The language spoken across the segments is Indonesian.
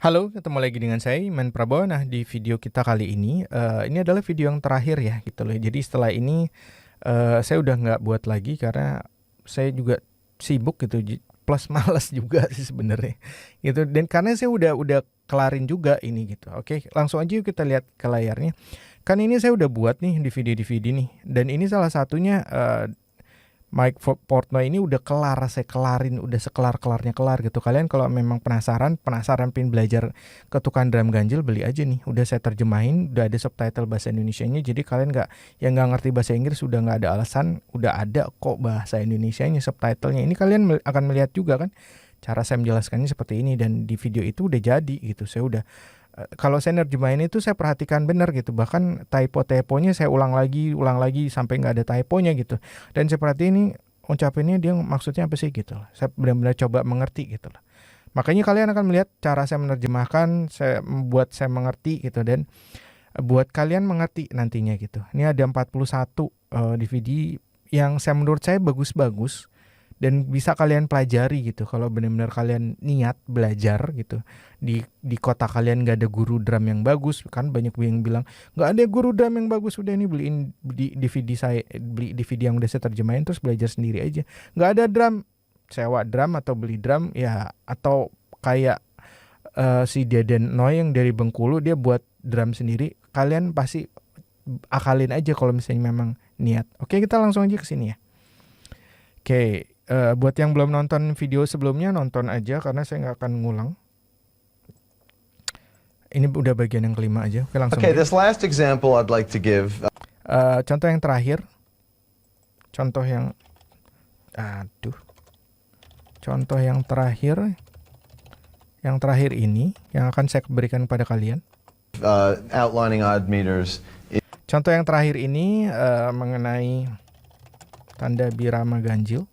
Halo, ketemu lagi dengan saya Iman Prabowo. Nah, di video kita kali ini adalah video yang terakhir ya gitu loh. Jadi setelah ini saya udah nggak buat lagi karena saya juga sibuk gitu, plus malas juga sih sebenarnya gitu. Dan karena saya udah kelarin juga ini gitu. Oke, langsung aja yuk kita lihat ke layarnya. Kan ini saya udah buat nih DVD-DVD nih. Dan ini salah satunya Mike Portnoy ini udah kelar, saya kelarin, udah sekelar-kelarnya kelar gitu. Kalian kalau memang penasaran pengen belajar ketukan drum ganjil, beli aja nih. Udah saya terjemahin, udah ada subtitle bahasa Indonesianya. Jadi kalian yang nggak ngerti bahasa Inggris udah nggak ada alasan, udah ada kok bahasa Indonesianya subtitlenya. Ini kalian akan melihat juga kan cara saya menjelaskannya seperti ini, dan di video itu udah jadi gitu. Saya udah kalau saya nerjemahin itu saya perhatikan benar gitu, bahkan typo-typonya saya ulang lagi sampai nggak ada typonya gitu. Dan saya perhatiin ini ucapinnya dia maksudnya apa sih gitu. Saya benar-benar coba mengerti gitu loh. Makanya kalian akan melihat cara saya menerjemahkan, saya membuat saya mengerti gitu, dan buat kalian mengerti nantinya gitu. Ini ada 41 DVD yang saya menurut saya bagus-bagus dan bisa kalian pelajari gitu kalau benar-benar kalian niat belajar gitu. Di kota kalian nggak ada guru drum yang bagus, kan banyak yang bilang nggak ada guru drum yang bagus, udah ini beliin di DVD saya, beli DVD yang udah saya terjemahin terus belajar sendiri aja. Nggak ada drum, sewa drum atau beli drum ya, atau kayak si Deden Noy yang dari Bengkulu dia buat drum sendiri. Kalian pasti akalin aja kalau misalnya memang niat. Oke, kita langsung aja ke sini ya. Oke, buat yang belum nonton video sebelumnya, nonton aja karena saya nggak akan ngulang. Ini udah bagian yang kelima aja. Oke, langsung Okay, aja. this last example I'd like to give. Contoh yang terakhir. Contoh yang aduh. Contoh yang terakhir. Yang terakhir ini yang akan saya berikan kepada kalian. Outlining odd meters. Contoh yang terakhir ini mengenai tanda birama ganjil.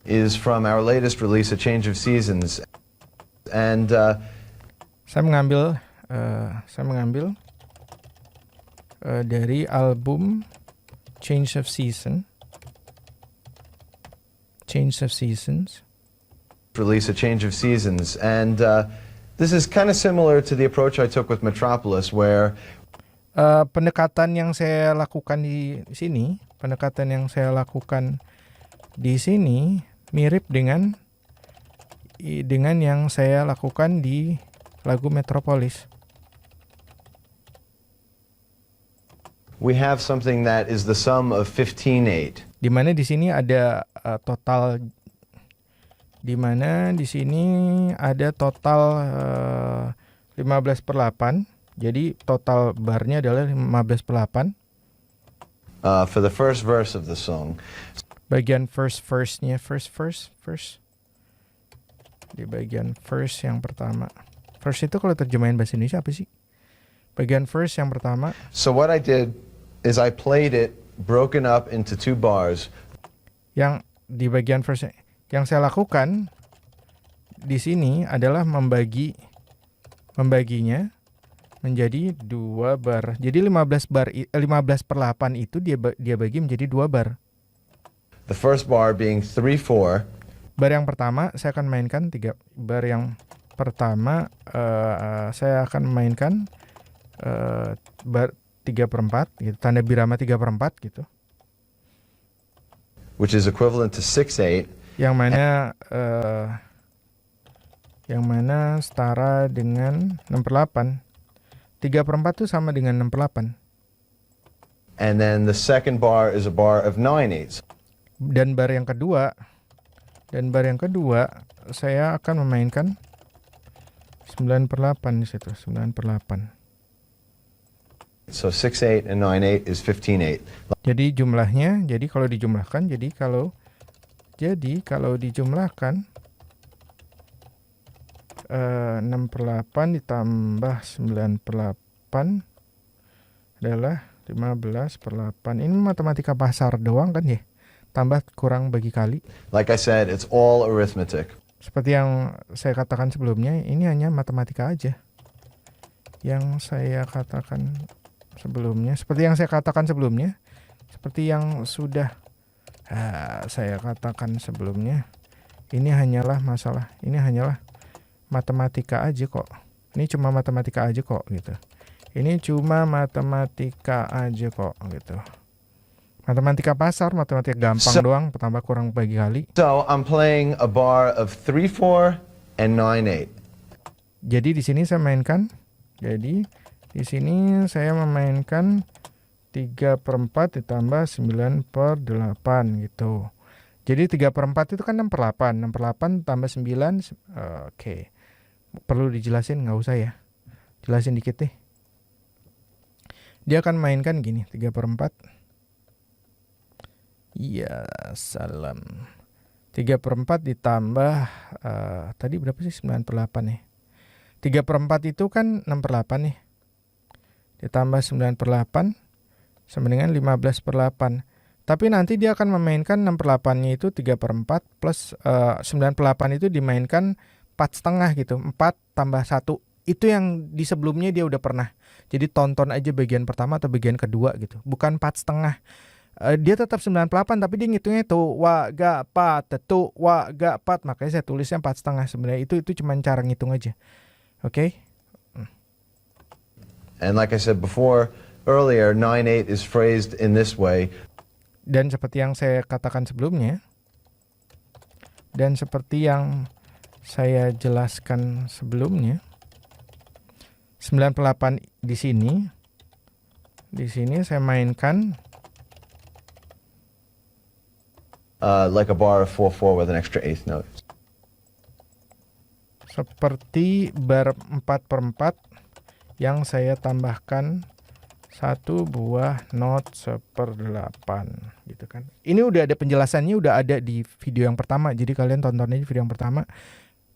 Is from our latest release, A Change of Seasons, and Saya mengambil dari album Change of Seasons. release A Change of Seasons, and this is kind of similar to the approach I took with Metropolis, where Pendekatan yang saya lakukan di sini, mirip dengan yang saya lakukan di lagu Metropolis. we have something that is the sum of 15/8. Di mana di sini ada total 15/8. Jadi total barnya adalah 15/8. For the first verse of the song. Bagian first verse-nya, di bagian verse yang pertama. Verse itu kalau terjemahin bahasa Indonesia apa sih? Bagian verse yang pertama. So what I did is I played it broken up into 2 bars. Yang di bagian verse yang saya lakukan di sini adalah membaginya menjadi 2 bar. Jadi 15/8 itu dia bagi menjadi 2 bar. The first bar being 3/4. Bar yang pertama saya akan mainkan 3 bar yang pertama saya akan mainkan bar 3/4 gitu, tanda birama 3/4 gitu. Which is equivalent to 6/8. Yang mana setara dengan 6/8. 3/4 itu sama dengan 6/8. And then the second bar is a bar of 9/8. Dan bar yang kedua saya akan memainkan 9/8 di situ, 9/8. So 6/8 and 9/8 is 15/8. Jadi jumlahnya, kalau dijumlahkan 6/8 ditambah 9/8 adalah 15/8. Ini matematika pasar doang kan ya? Tambah kurang bagi kali. Like I said, it's all arithmetic. Seperti yang saya katakan sebelumnya, ini hanya matematika aja. Seperti yang sudah saya katakan sebelumnya, Ini hanyalah matematika aja kok. Ini cuma matematika aja kok gitu. Ini cuma matematika aja kok gitu. Matematika pasar, matematika gampang doang, tambah kurang bagi kali. So I'm playing a bar of 3/4 and 9/8. Jadi di sini saya mainkan. Jadi di sini saya memainkan 3/4 ditambah 9/8 gitu. Jadi 3/4 itu kan 6/8. 6/8 tambah 9. Oke. Perlu dijelasin? Nggak usah ya. Jelasin dikit deh. Dia akan mainkan gini. 3/4. Iya, salam. 3/4 ditambah tadi berapa sih? 9/8 ya. 3/4 itu kan 6/8 nih. Ditambah 9/8 sama dengan 15/8. Tapi nanti dia akan memainkan 6/8-nya itu 3/4 plus 9/8 itu dimainkan 4,5 gitu. 4 tambah 1. Itu yang di sebelumnya dia udah pernah. Jadi tonton aja bagian pertama atau bagian kedua gitu. Bukan 4,5. Dia tetap 9/8 tapi dia ngitungnya tuh wa ga pa tetu wa ga pat, makanya saya tulisnya 4,5 sebenarnya. Itu cuma cara ngitung aja. Oke. And like I said before, earlier, 9/8 is phrased in this way. Dan seperti yang saya katakan sebelumnya, dan seperti yang saya jelaskan sebelumnya, 9/8 di sini saya mainkan like a bar of 4/4 with an extra eighth note. Seperti bar 4/4 yang saya tambahkan 1 buah not 1/8 gitu kan. Ini udah ada penjelasannya, udah ada di video yang pertama. Jadi kalian tonton aja video yang pertama,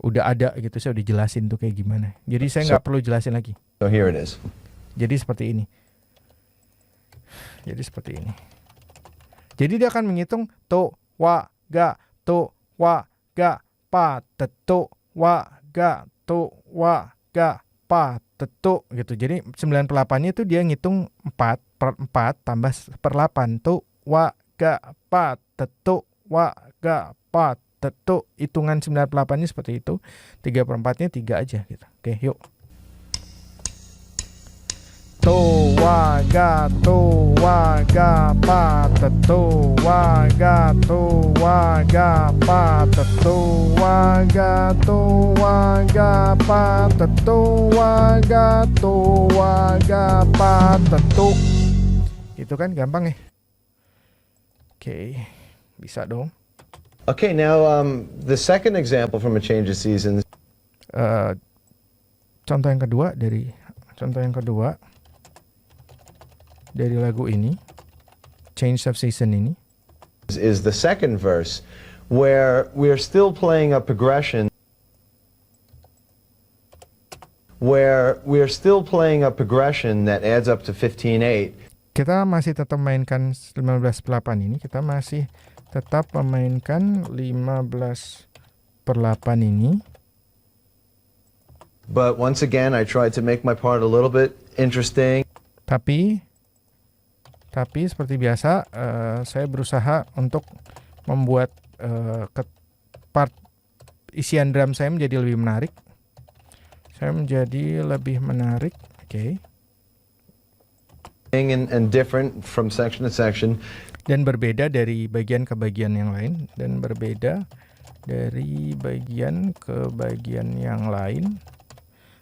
udah ada gitu. Saya udah jelasin tuh kayak gimana. Jadi saya nggak perlu jelasin lagi. So here it is. Jadi seperti ini. Jadi dia akan menghitung to wa ga to wa ga pa tetu wa ga to wa ga pa tetu gitu. Jadi 9/8-nya itu dia ngitung 4/4 tambah 1/8 tu wa ga pa tetu wa ga pa tetu. Hitungan 9/8-nya seperti itu. 3/4-nya 3 aja gitu. Oke, yuk. To wa ga pa tetu wa ga pa tetu wa ga pa tetu wa ga pa tetu. Itu kan gampang ya. Oke, bisa dong. Okay, now the second example from A Change of Seasons. Contoh yang kedua dari lagu ini, Change of Season ini, Is the second verse where we're still playing a progression that adds up to 15/8. kita masih tetap mainkan 15/8 ini, ini. But once again, I tried to make my part a little bit interesting. Tapi seperti biasa, saya berusaha untuk membuat part isian drum saya menjadi lebih menarik. Oke. And different from section to section. Dan berbeda dari bagian ke bagian yang lain.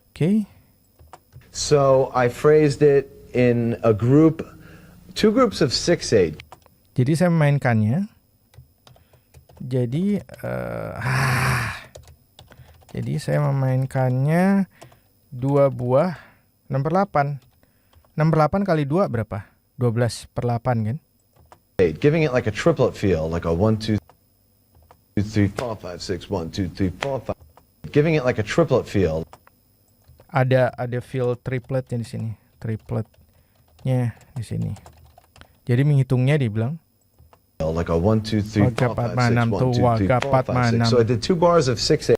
Oke. So I phrased it in two groups of 6/8. Jadi saya memainkannya. Jadi saya memainkannya 2 buah 6/8. 6/8 kali 2 berapa? 12/8 kan? Giving it like a triplet feel, like a 1 2 3 4 5 6 1 2 3 4 5. Giving it like a triplet feel. Ada feel tripletnya di sini. Tripletnya di sini. Jadi menghitungnya dibilang like a 1 2 3 4 5 6 1 2 3 4 5 6. So I did 2 bars of 6/8.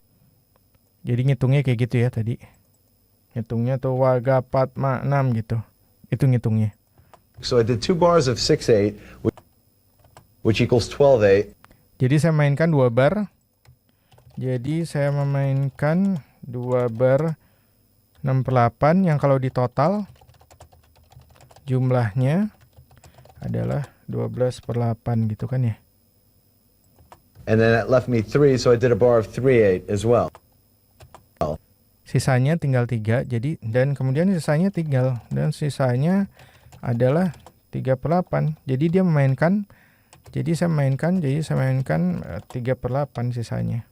Jadi ngitungnya kayak gitu ya tadi. Ngitungnya tuh waga 4 6 gitu. Itu ngitungnya. So I did 2 bars of 6/8 which equals 12/8. Jadi saya mainkan 2 bar Jadi saya memainkan 2 bar 6/8 yang kalau di total jumlahnya adalah 12/8 gitu kan ya. And then that left me 3, so I did a bar of 3/8 as well. Sisanya tinggal 3, jadi dan kemudian sisanya adalah 3/8. Jadi dia memainkan, saya mainkan 3/8 sisanya.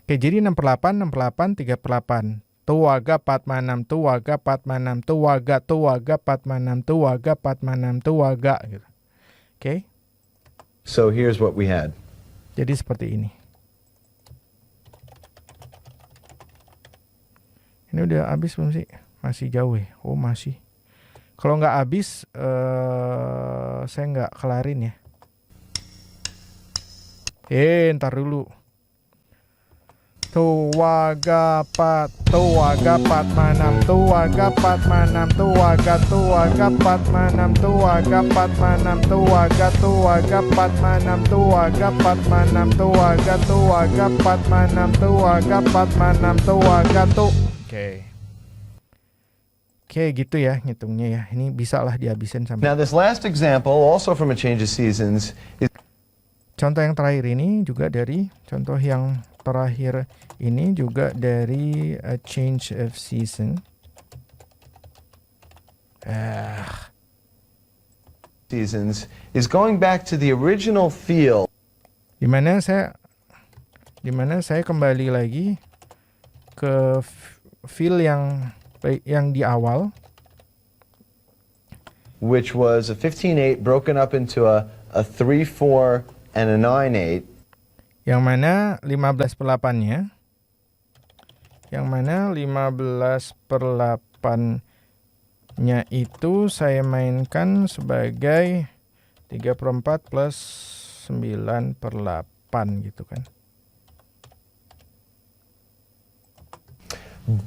Oke, jadi 6/8, 6/8, 3/8. Tuwaga 4/6, tuwaga 4/6, tuwaga 4/6, tuwaga 4/6, tuwaga gitu. Oke. So here's what we had. Jadi seperti ini. Ini udah habis belum sih? Masih jauh ya? Oh masih. Kalau nggak habis, saya nggak kelarin ya. Ntar dulu. Tuwaga 4, tuwaga 4/6, tuwaga 4/6, tuwaga 4/6, tuwaga 4/6, tuwaga 4/6, tuwaga 4/6, tuwaga 4/6, tuwaga 4/6, tuwaga tuh. Oke, gitu ya ngitungnya ya. Ini bisa lah dihabisin sampai. Now this last example, also from A Change of Seasons, is Contoh yang terakhir ini juga dari A Change of Season. Seasons is going back to the original feel. Di mana saya kembali lagi ke feel yang di awal, which was a 15/8 broken up into a 3/4 and a 9/8. Yang mana 15/8-nya, itu saya mainkan sebagai 3/4 plus 9/8 gitu kan.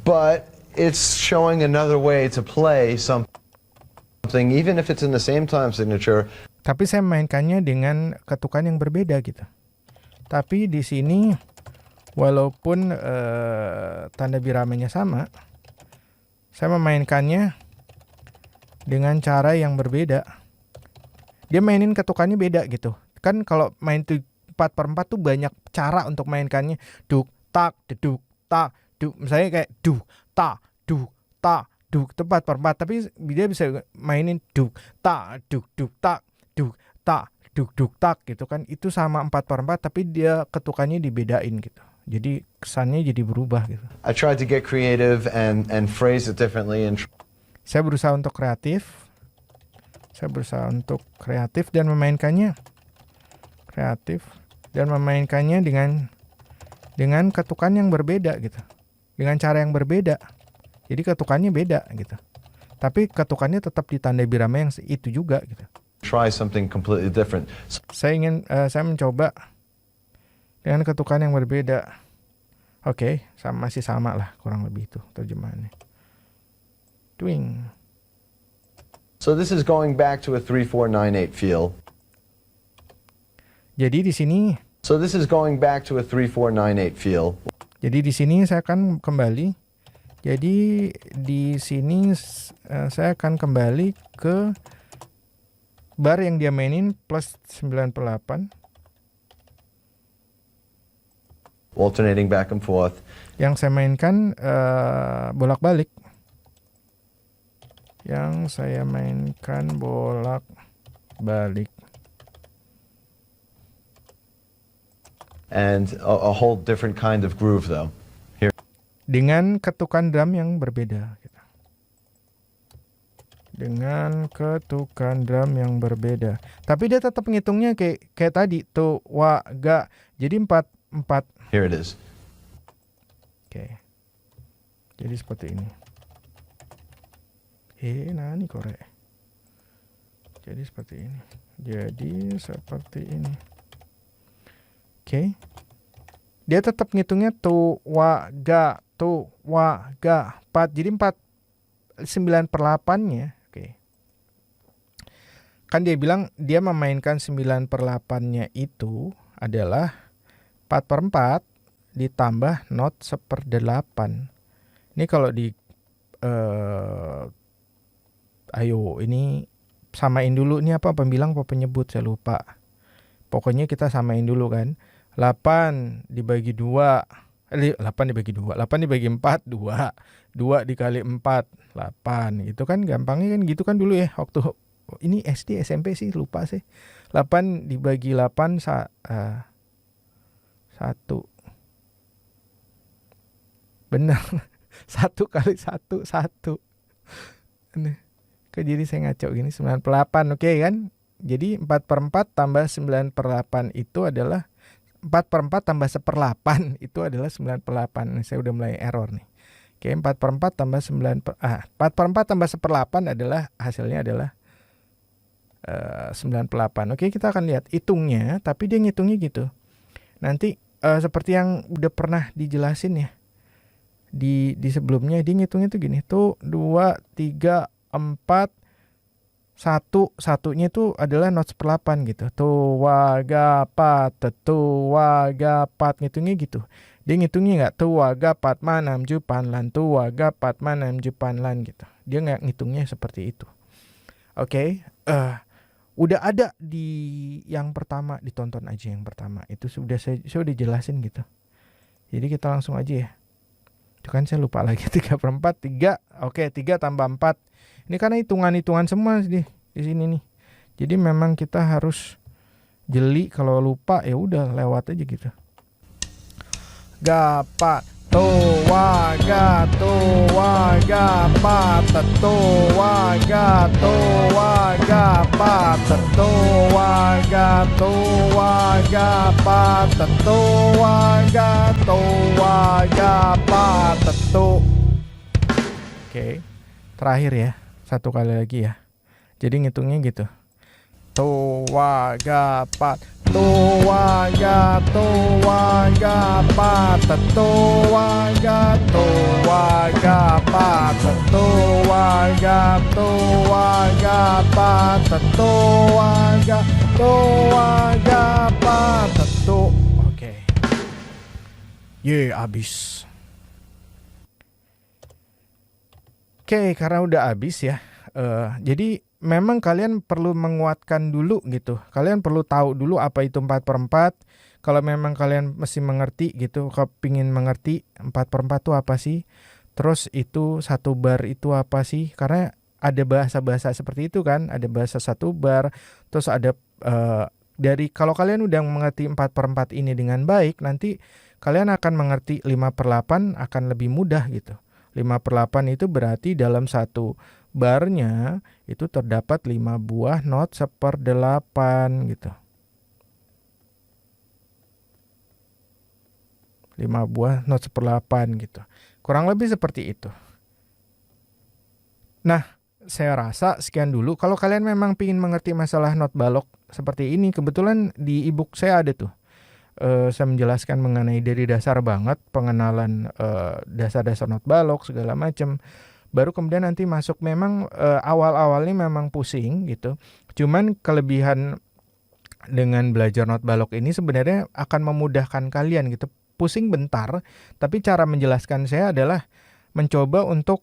But it's showing another way to play something, even if it's in the same time signature. Tapi saya mainkannya dengan ketukan yang berbeda gitu. Tapi di sini walaupun tanda biramanya sama, saya memainkannya dengan cara yang berbeda. Dia mainin ketukannya beda gitu. Kan kalau main 4/4 tuh banyak cara untuk mainkannya. Duk, tak, deduk, tak, duk. Misalnya kayak duk, tak, duk, tak, duk. Itu 4/4. Tapi dia bisa mainin duk, tak, duk, duk, tak, duk, tak, duk, duk, tak gitu kan. Itu sama 4/4 tapi dia ketukannya dibedain gitu. Jadi kesannya jadi berubah gitu. I tried to get creative and phrase it differently and Saya berusaha untuk kreatif. Dan memainkannya dengan ketukan yang berbeda gitu. Dengan cara yang berbeda. Jadi ketukannya beda gitu. Tapi ketukannya tetap di tanda birama yang itu juga gitu. try something completely different. Saya mencoba dengan ketukan yang berbeda. Oke, masih sama lah kurang lebih itu terjemahannya. Twing. So this is going back to a 3/4 9/8 feel. Jadi di sini. So this is going back to a 3/4 9/8 feel. Jadi di sini saya akan kembali. Jadi di sini saya akan kembali ke bar yang dia mainin plus 9/8. Alternating back and forth. Yang saya mainkan bolak-balik. And a whole different kind of groove though. Here. Dengan ketukan drum yang berbeda. Tapi dia tetap ngitungnya kayak tadi tuh wa ga. Jadi 4. Here it is. Oke. Jadi seperti ini. Nani korek. Jadi seperti ini. Oke. Dia tetap ngitungnya tuh wa ga 4. Jadi 9/8-nya. Oke. Kan dia bilang dia memainkan 9/8-nya itu adalah 4/4 ditambah not 1/8. Ini kalau di ayo ini samain dulu, ini apa pembilang apa penyebut saya lupa. Pokoknya kita samain dulu kan. 8 dibagi 2, 8 dibagi 2, 8 dibagi 4, 2. 2 dikali 4, 8. Itu kan gampangnya kan gitu kan dulu ya. Waktu ini SD, SMP sih lupa sih. 8 dibagi 8, 1. Benar. 1 kali 1, 1. Ini. Kok jadi saya ngaco gini, 98, oke kan? Jadi 4/4 tambah 9/8 itu adalah 4/4 tambah 1/8 itu adalah 9/8. Saya udah mulai error nih. Oke, 4/4 tambah 4/4 tambah 1/8 adalah hasilnya adalah 9/8. Oke, kita akan lihat hitungnya, tapi dia ngitungnya gitu. Nanti seperti yang udah pernah dijelasin ya. Di sebelumnya dia ngitungnya tuh gini. Tuh 2, 3, 4, 1, satunya itu adalah not 1/8 gitu. Tuwagapat, tuwagapat, ngitungnya gitu. Dia ngitungnya nggak tuwagapat manam jupanlan, tuwagapat manam jupanlan gitu. Dia nggak ngitungnya seperti itu. Oke, udah ada di yang pertama, ditonton aja yang pertama. Itu sudah saya udah jelasin gitu. Jadi kita langsung aja ya. Itu kan saya lupa lagi 3/4, 3. Oke, 3 tambah 4. Ini karena hitungan-hitungan semua di sini nih. Jadi memang kita harus jeli, kalau lupa ya udah lewat aja gitu. Gapa towaga pat towaga pat towaga pat. Oke, terakhir ya, satu kali lagi ya. Jadi ngitungnya gitu. Towaga pat towaga pat towaga pat towaga pat. Oke. Abis. Oke, karena udah habis ya. Jadi memang kalian perlu menguatkan dulu gitu. Kalian perlu tahu dulu apa itu 4/4. Kalau memang kalian mesti mengerti gitu, kepingin mengerti 4/4 itu apa sih. Terus itu 1 bar itu apa sih. Karena ada bahasa-bahasa seperti itu kan. Ada bahasa 1 bar. Terus ada dari kalau kalian udah mengerti 4/4 ini dengan baik, nanti kalian akan mengerti 5/8 akan lebih mudah gitu. 5/8 itu berarti dalam 1 barnya itu terdapat 5 buah not 1/8 gitu. 5 buah not 1/8 gitu. Kurang lebih seperti itu. Nah, saya rasa sekian dulu. Kalau kalian memang ingin mengerti masalah not balok seperti ini, kebetulan di ebook saya ada tuh. Saya menjelaskan mengenai dari dasar banget, pengenalan dasar-dasar not balok segala macam. Baru kemudian nanti masuk, memang awal-awalnya memang pusing gitu. Cuman kelebihan dengan belajar not balok ini sebenarnya akan memudahkan kalian gitu. Pusing bentar, tapi cara menjelaskan saya adalah mencoba untuk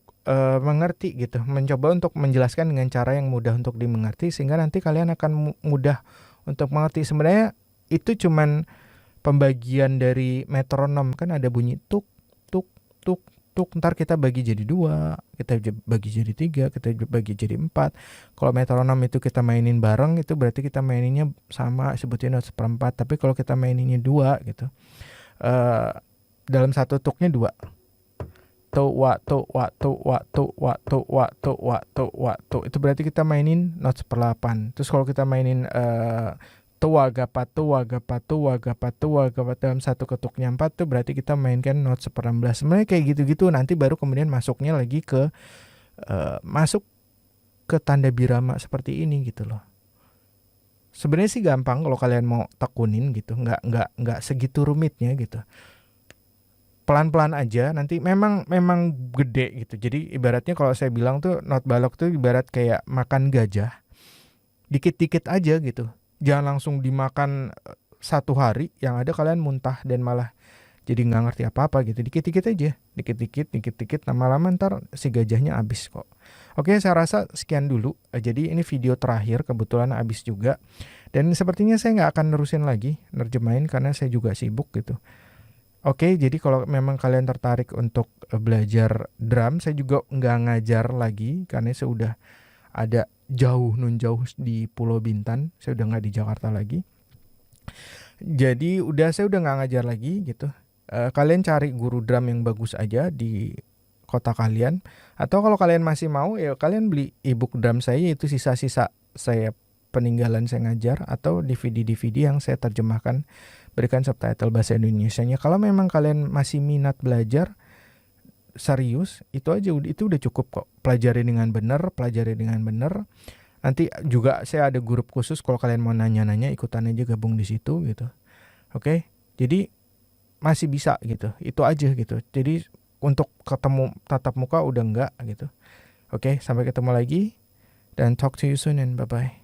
mengerti gitu. Mencoba untuk menjelaskan dengan cara yang mudah untuk dimengerti, sehingga nanti kalian akan mudah untuk mengerti. Sebenarnya itu cuman pembagian dari metronom, kan ada bunyi tuk tuk tuk tuk, ntar kita bagi jadi 2, kita bagi jadi 3, kita bagi jadi 4. Kalau metronom itu kita mainin bareng, itu berarti kita maininnya sama, sebutnya not 1/4. Tapi kalau kita maininnya 2 gitu, dalam 1 tuknya 2. Tuwa tuwa tuwa tuwa tuwa tuwa tuwa tu, itu berarti kita mainin not 1/8. Terus kalau kita mainin tuwagapat dalam 1 ketuknya 4 tuh berarti kita mainkan not 1/16. Sebenarnya kayak gitu-gitu, nanti baru kemudian masuknya lagi ke masuk ke tanda birama seperti ini gitu loh. Sebenarnya sih gampang kalau kalian mau tekunin gitu, nggak segitu rumitnya gitu. Pelan-pelan aja, nanti memang gede gitu. Jadi ibaratnya kalau saya bilang tuh not balok tuh ibarat kayak makan gajah, dikit-dikit aja gitu. Jangan langsung dimakan 1 hari yang ada kalian muntah dan malah jadi nggak ngerti apa-apa gitu. Dikit-dikit aja, dikit-dikit, lama-lama ntar si gajahnya habis kok. Oke, saya rasa sekian dulu. Jadi ini video terakhir, kebetulan habis juga. Dan sepertinya saya nggak akan nerusin lagi nerjemahin karena saya juga sibuk gitu. Oke, jadi kalau memang kalian tertarik untuk belajar drum, saya juga nggak ngajar lagi karena saya udah ada jauh di Pulau Bintan. Saya udah nggak di Jakarta lagi. Jadi saya udah nggak ngajar lagi gitu. Kalian cari guru drum yang bagus aja di kota kalian. Atau kalau kalian masih mau, ya kalian beli ebook drum saya, itu sisa-sisa saya peninggalan saya ngajar, atau DVD-DVD yang saya terjemahkan, berikan subtitle bahasa Indonesianya. Kalau memang kalian masih minat belajar serius, itu aja, itu udah cukup kok. Pelajari dengan benar. Nanti juga saya ada grup khusus, kalau kalian mau nanya-nanya, ikutan aja, gabung di situ gitu. Oke, jadi masih bisa gitu, itu aja gitu. Jadi untuk ketemu tatap muka udah enggak gitu. Oke, sampai ketemu lagi dan talk to you soon and bye bye.